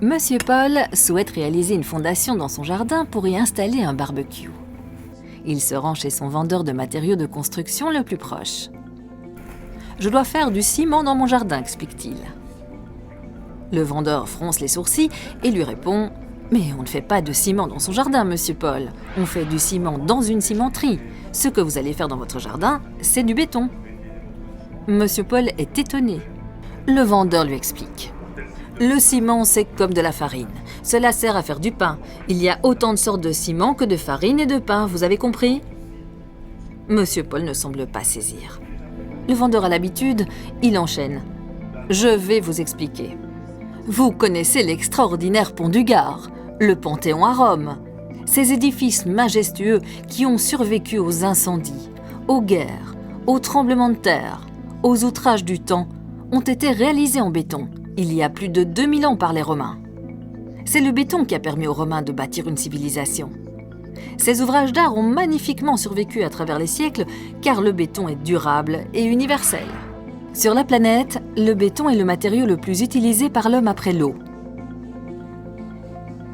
Monsieur Paul souhaite réaliser une fondation dans son jardin pour y installer un barbecue. Il se rend chez son vendeur de matériaux de construction le plus proche. « Je dois faire du ciment dans mon jardin », explique-t-il. Le vendeur fronce les sourcils et lui répond « Mais on ne fait pas de ciment dans son jardin, monsieur Paul. On fait du ciment dans une cimenterie. Ce que vous allez faire dans votre jardin, c'est du béton. » Monsieur Paul est étonné. Le vendeur lui explique. Le ciment, c'est comme de la farine. Cela sert à faire du pain. Il y a autant de sortes de ciment que de farine et de pain, vous avez compris? Monsieur Paul ne semble pas saisir. Le vendeur a l'habitude, il enchaîne. Je vais vous expliquer. Vous connaissez l'extraordinaire pont du Gard, le Panthéon à Rome. Ces édifices majestueux qui ont survécu aux incendies, aux guerres, aux tremblements de terre, aux outrages du temps, ont été réalisés en béton. Il y a plus de 2000 ans par les Romains. C'est le béton qui a permis aux Romains de bâtir une civilisation. Ces ouvrages d'art ont magnifiquement survécu à travers les siècles car le béton est durable et universel. Sur la planète, le béton est le matériau le plus utilisé par l'homme après l'eau.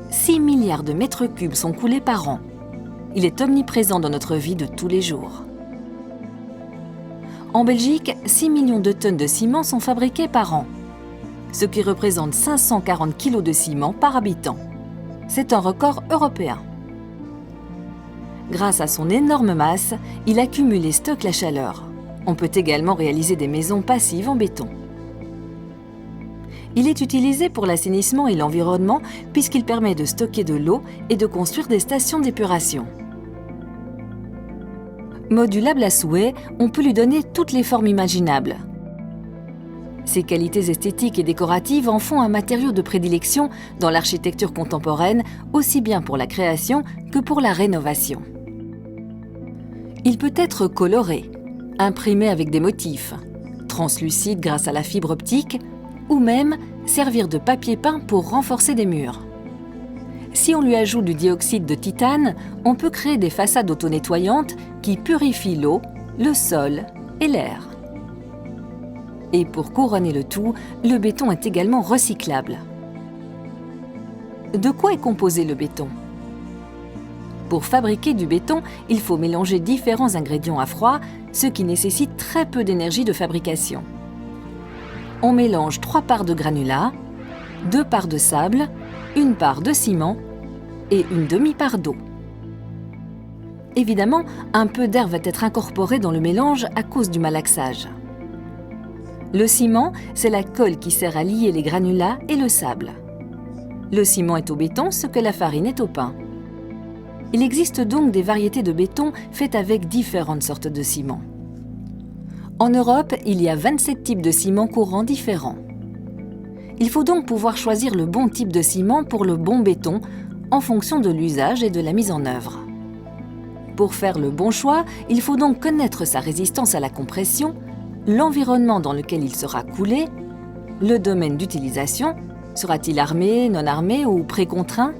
6 milliards de mètres cubes sont coulés par an. Il est omniprésent dans notre vie de tous les jours. En Belgique, 6 millions de tonnes de ciment sont fabriquées par an, ce qui représente 540 kg de ciment par habitant. C'est un record européen. Grâce à son énorme masse, il accumule et stocke la chaleur. On peut également réaliser des maisons passives en béton. Il est utilisé pour l'assainissement et l'environnement puisqu'il permet de stocker de l'eau et de construire des stations d'épuration. Modulable à souhait, on peut lui donner toutes les formes imaginables. Ses qualités esthétiques et décoratives en font un matériau de prédilection dans l'architecture contemporaine, aussi bien pour la création que pour la rénovation. Il peut être coloré, imprimé avec des motifs, translucide grâce à la fibre optique, ou même servir de papier peint pour renforcer des murs. Si on lui ajoute du dioxyde de titane, on peut créer des façades auto-nettoyantes qui purifient l'eau, le sol et l'air. Et pour couronner le tout, le béton est également recyclable. De quoi est composé le béton? Pour fabriquer du béton, il faut mélanger différents ingrédients à froid, ce qui nécessite très peu d'énergie de fabrication. On mélange 3 parts de granulat, 2 parts de sable, 1 part de ciment et une demi-part d'eau. Évidemment, un peu d'air va être incorporé dans le mélange à cause du malaxage. Le ciment, c'est la colle qui sert à lier les granulats et le sable. Le ciment est au béton ce que la farine est au pain. Il existe donc des variétés de béton faites avec différentes sortes de ciment. En Europe, il y a 27 types de ciment courants différents. Il faut donc pouvoir choisir le bon type de ciment pour le bon béton en fonction de l'usage et de la mise en œuvre. Pour faire le bon choix, il faut donc connaître sa résistance à la compression, l'environnement dans lequel il sera coulé, le domaine d'utilisation, sera-t-il armé, non armé ou précontraint,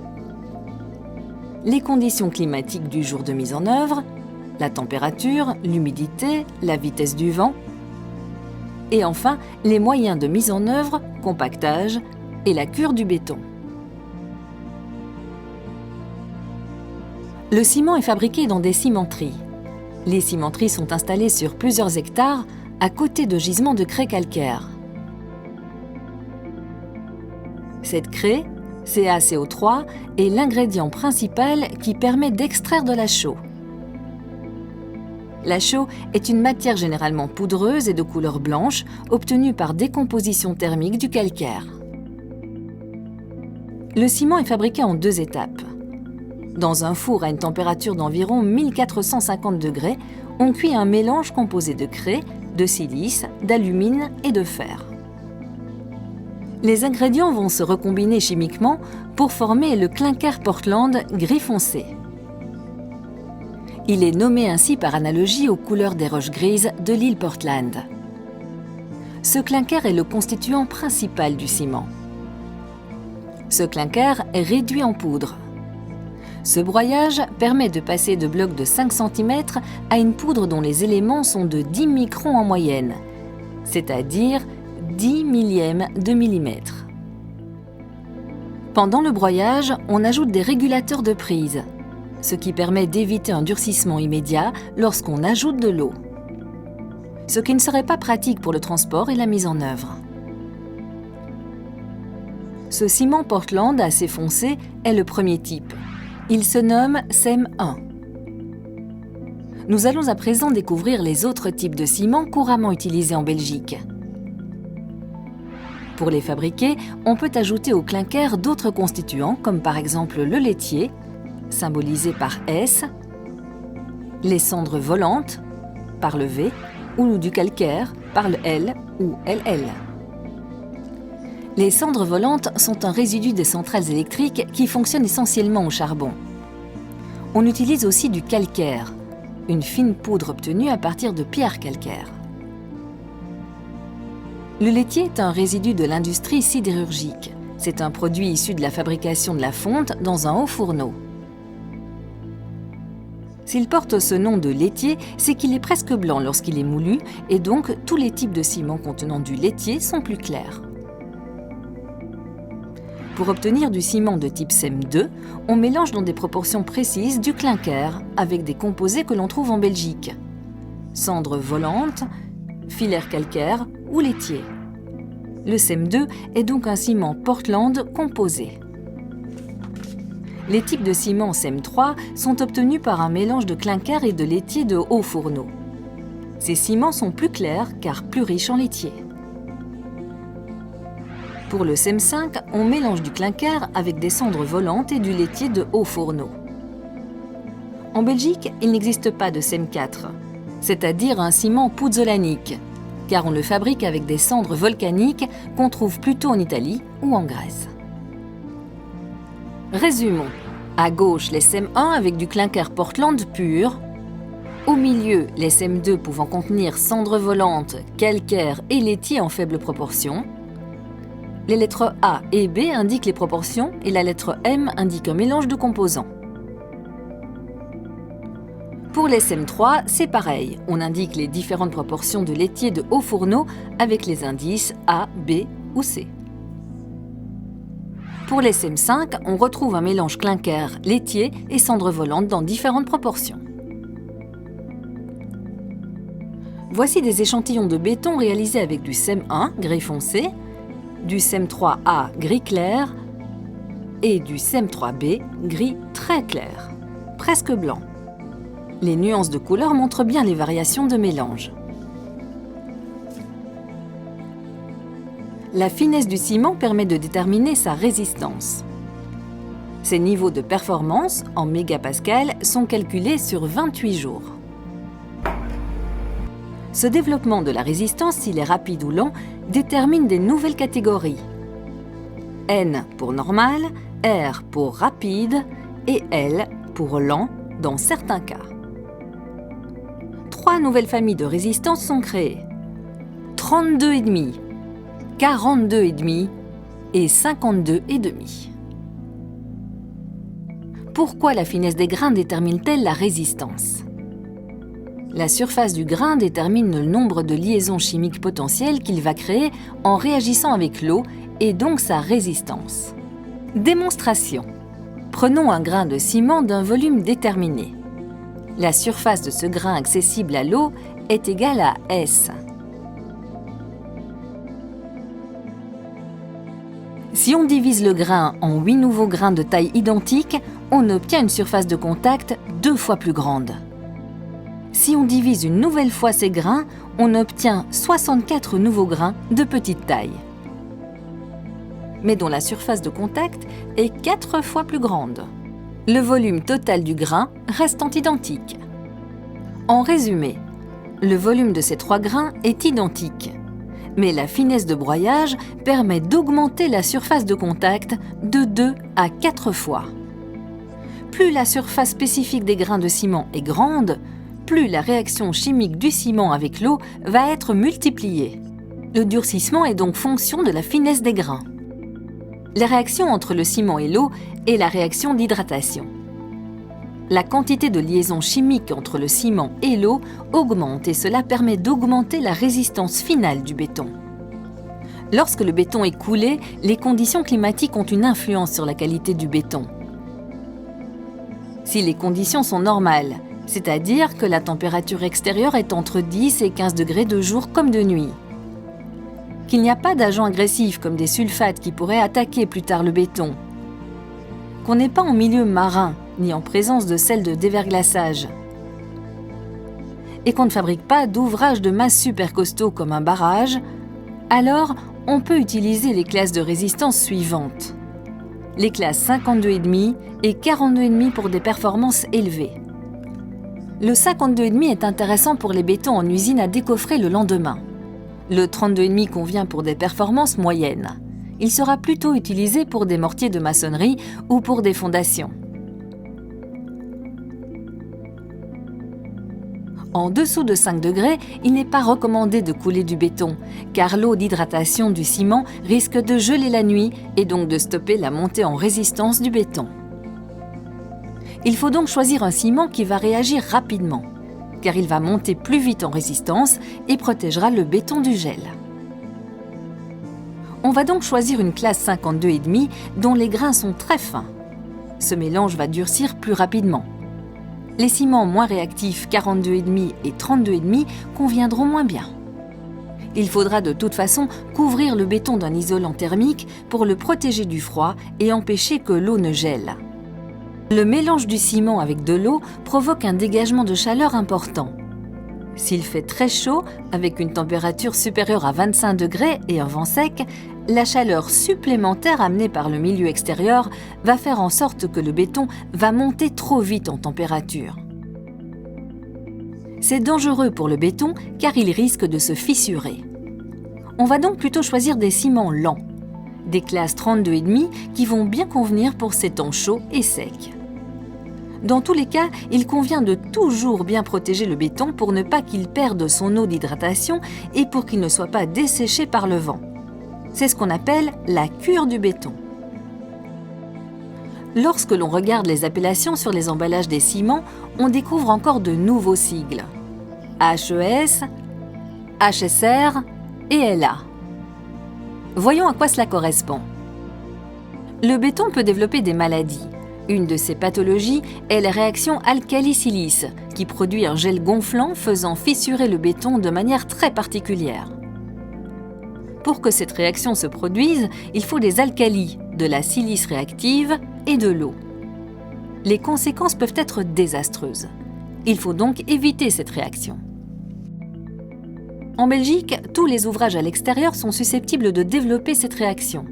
les conditions climatiques du jour de mise en œuvre, la température, l'humidité, la vitesse du vent, et enfin les moyens de mise en œuvre, compactage et la cure du béton. Le ciment est fabriqué dans des cimenteries. Les cimenteries sont installées sur plusieurs hectares à côté de gisements de craie calcaire. Cette craie, CaCO3, est l'ingrédient principal qui permet d'extraire de la chaux. La chaux est une matière généralement poudreuse et de couleur blanche obtenue par décomposition thermique du calcaire. Le ciment est fabriqué en 2 étapes. Dans un four à une température d'environ 1450 degrés, on cuit un mélange composé de craie, de silice, d'alumine et de fer. Les ingrédients vont se recombiner chimiquement pour former le clinker Portland gris foncé. Il est nommé ainsi par analogie aux couleurs des roches grises de l'île Portland. Ce clinker est le constituant principal du ciment. Ce clinker est réduit en poudre. Ce broyage permet de passer de blocs de 5 cm à une poudre dont les éléments sont de 10 microns en moyenne, c'est-à-dire 10 millièmes de millimètre. Pendant le broyage, on ajoute des régulateurs de prise, ce qui permet d'éviter un durcissement immédiat lorsqu'on ajoute de l'eau, ce qui ne serait pas pratique pour le transport et la mise en œuvre. Ce ciment Portland assez foncé est le premier type. Il se nomme CEM 1. Nous allons à présent découvrir les autres types de ciment couramment utilisés en Belgique. Pour les fabriquer, on peut ajouter au clinker d'autres constituants comme par exemple le laitier, symbolisé par S, les cendres volantes, par le V, ou du calcaire, par le L ou LL. Les cendres volantes sont un résidu des centrales électriques qui fonctionnent essentiellement au charbon. On utilise aussi du calcaire, une fine poudre obtenue à partir de pierres calcaires. Le laitier est un résidu de l'industrie sidérurgique. C'est un produit issu de la fabrication de la fonte dans un haut fourneau. S'il porte ce nom de laitier, c'est qu'il est presque blanc lorsqu'il est moulu et donc tous les types de ciments contenant du laitier sont plus clairs. Pour obtenir du ciment de type CEM 2, on mélange dans des proportions précises du clinker avec des composés que l'on trouve en Belgique. Cendres volantes, filaire calcaire ou laitier. Le CEM 2 est donc un ciment Portland composé. Les types de ciment CEM 3 sont obtenus par un mélange de clinker et de laitier de haut fourneau. Ces ciments sont plus clairs car plus riches en laitier. Pour le CEM 5, on mélange du clinker avec des cendres volantes et du laitier de haut fourneau. En Belgique, il n'existe pas de CEM 4, c'est-à-dire un ciment pouzzolanique, car on le fabrique avec des cendres volcaniques qu'on trouve plutôt en Italie ou en Grèce. Résumons. À gauche, les CEM 1 avec du clinker Portland pur. Au milieu, les CEM 2 pouvant contenir cendres volantes, calcaire et laitier en faible proportion. Les lettres A et B indiquent les proportions et la lettre M indique un mélange de composants. Pour les CEM 3, c'est pareil. On indique les différentes proportions de laitier de haut fourneau avec les indices A, B ou C. Pour les CEM 5, on retrouve un mélange clinker, laitier et cendres volantes dans différentes proportions. Voici des échantillons de béton réalisés avec du CEM 1, gris foncé, du CEM 3A, gris clair, et du CEM 3B, gris très clair, presque blanc. Les nuances de couleur montrent bien les variations de mélange. La finesse du ciment permet de déterminer sa résistance. Ses niveaux de performance, en mégapascal, sont calculés sur 28 jours. Ce développement de la résistance, s'il est rapide ou lent, détermine des nouvelles catégories. N pour normal, R pour rapide et L pour lent dans certains cas. 3 nouvelles familles de résistance sont créées. 32,5, 42,5 et 52,5. Pourquoi la finesse des grains détermine-t-elle la résistance ? La surface du grain détermine le nombre de liaisons chimiques potentielles qu'il va créer en réagissant avec l'eau et donc sa résistance. Démonstration. Prenons un grain de ciment d'un volume déterminé. La surface de ce grain accessible à l'eau est égale à S. Si on divise le grain en 8 nouveaux grains de taille identique, on obtient une surface de contact 2 fois plus grande. Si on divise une nouvelle fois ces grains, on obtient 64 nouveaux grains de petite taille, mais dont la surface de contact est 4 fois plus grande. Le volume total du grain restant identique. En résumé, le volume de ces 3 grains est identique, mais la finesse de broyage permet d'augmenter la surface de contact de 2 à 4 fois. Plus la surface spécifique des grains de ciment est grande, plus la réaction chimique du ciment avec l'eau va être multipliée. Le durcissement est donc fonction de la finesse des grains. La réaction entre le ciment et l'eau est la réaction d'hydratation. La quantité de liaison chimique entre le ciment et l'eau augmente et cela permet d'augmenter la résistance finale du béton. Lorsque le béton est coulé, les conditions climatiques ont une influence sur la qualité du béton. Si les conditions sont normales, c'est-à-dire que la température extérieure est entre 10 et 15 degrés de jour comme de nuit, qu'il n'y a pas d'agents agressifs comme des sulfates qui pourraient attaquer plus tard le béton, qu'on n'est pas en milieu marin ni en présence de sels de déverglaçage, et qu'on ne fabrique pas d'ouvrages de masse super costauds comme un barrage, alors on peut utiliser les classes de résistance suivantes. Les classes 52,5 et 42,5 pour des performances élevées. Le 52,5 est intéressant pour les bétons en usine à décoffrer le lendemain. Le 32,5 convient pour des performances moyennes. Il sera plutôt utilisé pour des mortiers de maçonnerie ou pour des fondations. En dessous de 5 degrés, il n'est pas recommandé de couler du béton, car l'eau d'hydratation du ciment risque de geler la nuit et donc de stopper la montée en résistance du béton. Il faut donc choisir un ciment qui va réagir rapidement, car il va monter plus vite en résistance et protégera le béton du gel. On va donc choisir une classe 52,5 dont les grains sont très fins. Ce mélange va durcir plus rapidement. Les ciments moins réactifs 42,5 et 32,5 conviendront moins bien. Il faudra de toute façon couvrir le béton d'un isolant thermique pour le protéger du froid et empêcher que l'eau ne gèle. Le mélange du ciment avec de l'eau provoque un dégagement de chaleur important. S'il fait très chaud, avec une température supérieure à 25 degrés et un vent sec, la chaleur supplémentaire amenée par le milieu extérieur va faire en sorte que le béton va monter trop vite en température. C'est dangereux pour le béton car il risque de se fissurer. On va donc plutôt choisir des ciments lents, des classes 32,5 qui vont bien convenir pour ces temps chauds et secs. Dans tous les cas, il convient de toujours bien protéger le béton pour ne pas qu'il perde son eau d'hydratation et pour qu'il ne soit pas desséché par le vent. C'est ce qu'on appelle la cure du béton. Lorsque l'on regarde les appellations sur les emballages des ciments, on découvre encore de nouveaux sigles. HES, HSR et LA. Voyons à quoi cela correspond. Le béton peut développer des maladies. Une de ces pathologies est la réaction alcali-silice, qui produit un gel gonflant faisant fissurer le béton de manière très particulière. Pour que cette réaction se produise, il faut des alcalis, de la silice réactive et de l'eau. Les conséquences peuvent être désastreuses. Il faut donc éviter cette réaction. En Belgique, tous les ouvrages à l'extérieur sont susceptibles de développer cette réaction.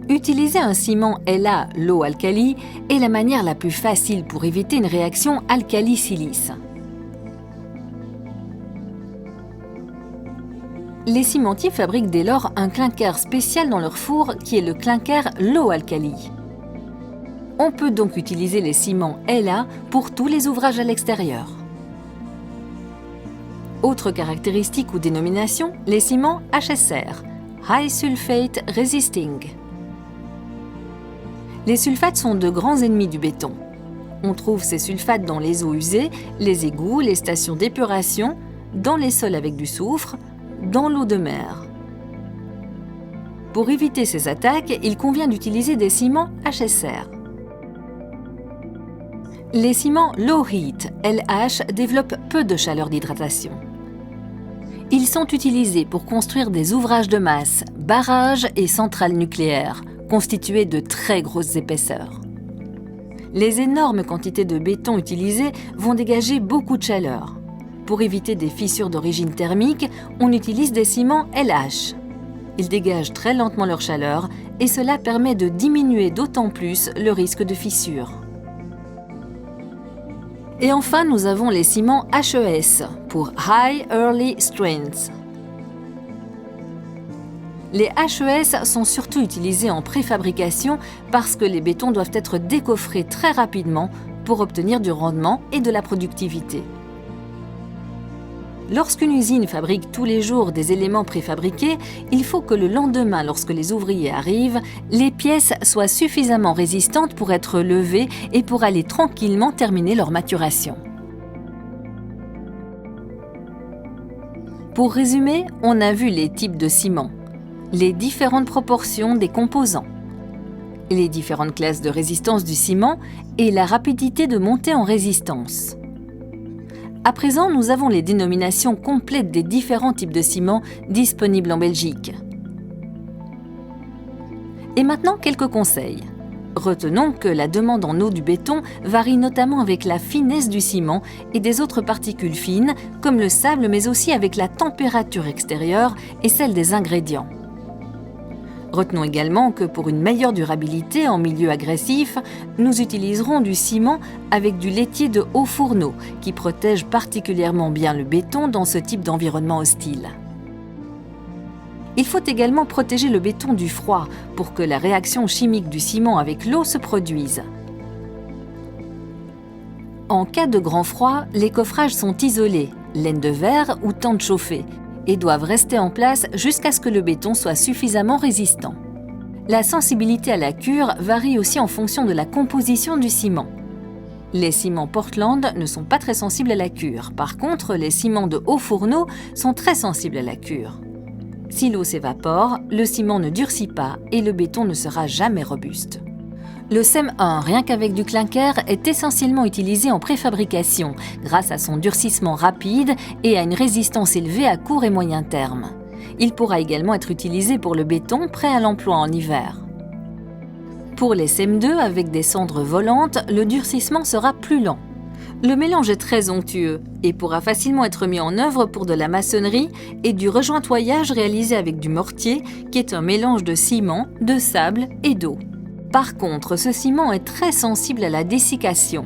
Utiliser un ciment LA low-alcali est la manière la plus facile pour éviter une réaction alcali-silice. Les cimentiers fabriquent dès lors un clinker spécial dans leur four qui est le clinker low-alcali. On peut donc utiliser les ciments LA pour tous les ouvrages à l'extérieur. Autre caractéristique ou dénomination, les ciments HSR, High Sulfate Resisting. Les sulfates sont de grands ennemis du béton. On trouve ces sulfates dans les eaux usées, les égouts, les stations d'épuration, dans les sols avec du soufre, dans l'eau de mer. Pour éviter ces attaques, il convient d'utiliser des ciments HSR. Les ciments Low Heat, LH, développent peu de chaleur d'hydratation. Ils sont utilisés pour construire des ouvrages de masse, barrages et centrales nucléaires, constitués de très grosses épaisseurs. Les énormes quantités de béton utilisées vont dégager beaucoup de chaleur. Pour éviter des fissures d'origine thermique, on utilise des ciments LH. Ils dégagent très lentement leur chaleur et cela permet de diminuer d'autant plus le risque de fissure. Et enfin, nous avons les ciments HES pour High Early Strength. Les HES sont surtout utilisés en préfabrication parce que les bétons doivent être décoffrés très rapidement pour obtenir du rendement et de la productivité. Lorsqu'une usine fabrique tous les jours des éléments préfabriqués, il faut que le lendemain, lorsque les ouvriers arrivent, les pièces soient suffisamment résistantes pour être levées et pour aller tranquillement terminer leur maturation. Pour résumer, on a vu les types de ciments. les différentes proportions des composants, les différentes classes de résistance du ciment et la rapidité de montée en résistance. À présent, nous avons les dénominations complètes des différents types de ciment disponibles en Belgique. Et maintenant, quelques conseils. Retenons que la demande en eau du béton varie notamment avec la finesse du ciment et des autres particules fines, comme le sable, mais aussi avec la température extérieure et celle des ingrédients. Retenons également que pour une meilleure durabilité en milieu agressif, nous utiliserons du ciment avec du laitier de haut fourneau, qui protège particulièrement bien le béton dans ce type d'environnement hostile. Il faut également protéger le béton du froid pour que la réaction chimique du ciment avec l'eau se produise. En cas de grand froid, les coffrages sont isolés, laine de verre ou tente chauffée, et doivent rester en place jusqu'à ce que le béton soit suffisamment résistant. La sensibilité à la cure varie aussi en fonction de la composition du ciment. Les ciments Portland ne sont pas très sensibles à la cure. Par contre, les ciments de haut fourneau sont très sensibles à la cure. Si l'eau s'évapore, le ciment ne durcit pas et le béton ne sera jamais robuste. Le CEM 1, rien qu'avec du clinker, est essentiellement utilisé en préfabrication, grâce à son durcissement rapide et à une résistance élevée à court et moyen terme. Il pourra également être utilisé pour le béton prêt à l'emploi en hiver. Pour les CEM 2 avec des cendres volantes, le durcissement sera plus lent. Le mélange est très onctueux et pourra facilement être mis en œuvre pour de la maçonnerie et du rejointoyage réalisé avec du mortier, qui est un mélange de ciment, de sable et d'eau. Par contre, ce ciment est très sensible à la dessiccation.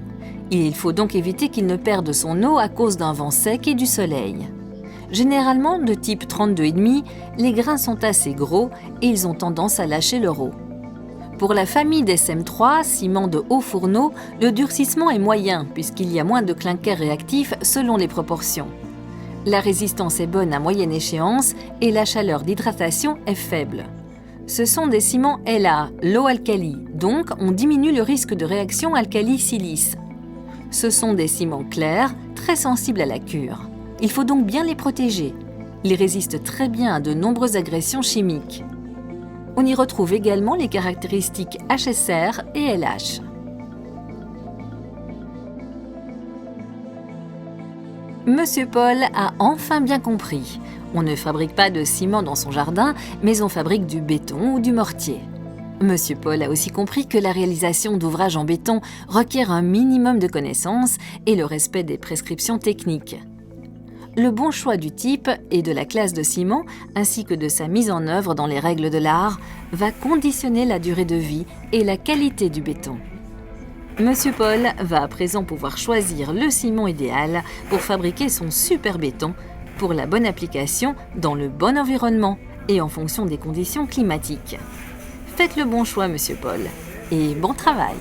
Il faut donc éviter qu'il ne perde son eau à cause d'un vent sec et du soleil. Généralement, de type 32,5, les grains sont assez gros et ils ont tendance à lâcher leur eau. Pour la famille des CEM 3, ciment de haut fourneau, le durcissement est moyen puisqu'il y a moins de clinker réactif selon les proportions. La résistance est bonne à moyenne échéance et la chaleur d'hydratation est faible. Ce sont des ciments LA, low alkali, donc on diminue le risque de réaction alkali-silice. Ce sont des ciments clairs, très sensibles à la cure. Il faut donc bien les protéger. Ils résistent très bien à de nombreuses agressions chimiques. On y retrouve également les caractéristiques HSR et LH. Monsieur Paul a enfin bien compris. On ne fabrique pas de ciment dans son jardin, mais on fabrique du béton ou du mortier. Monsieur Paul a aussi compris que la réalisation d'ouvrages en béton requiert un minimum de connaissances et le respect des prescriptions techniques. Le bon choix du type et de la classe de ciment, ainsi que de sa mise en œuvre dans les règles de l'art, va conditionner la durée de vie et la qualité du béton. Monsieur Paul va à présent pouvoir choisir le ciment idéal pour fabriquer son super béton pour la bonne application dans le bon environnement et en fonction des conditions climatiques. Faites le bon choix, Monsieur Paul, et bon travail!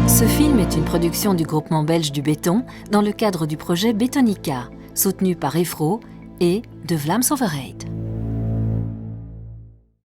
Ce film est une production du groupement belge du béton dans le cadre du projet Bétonica, soutenu par EFRO et de Vlaams Overheid.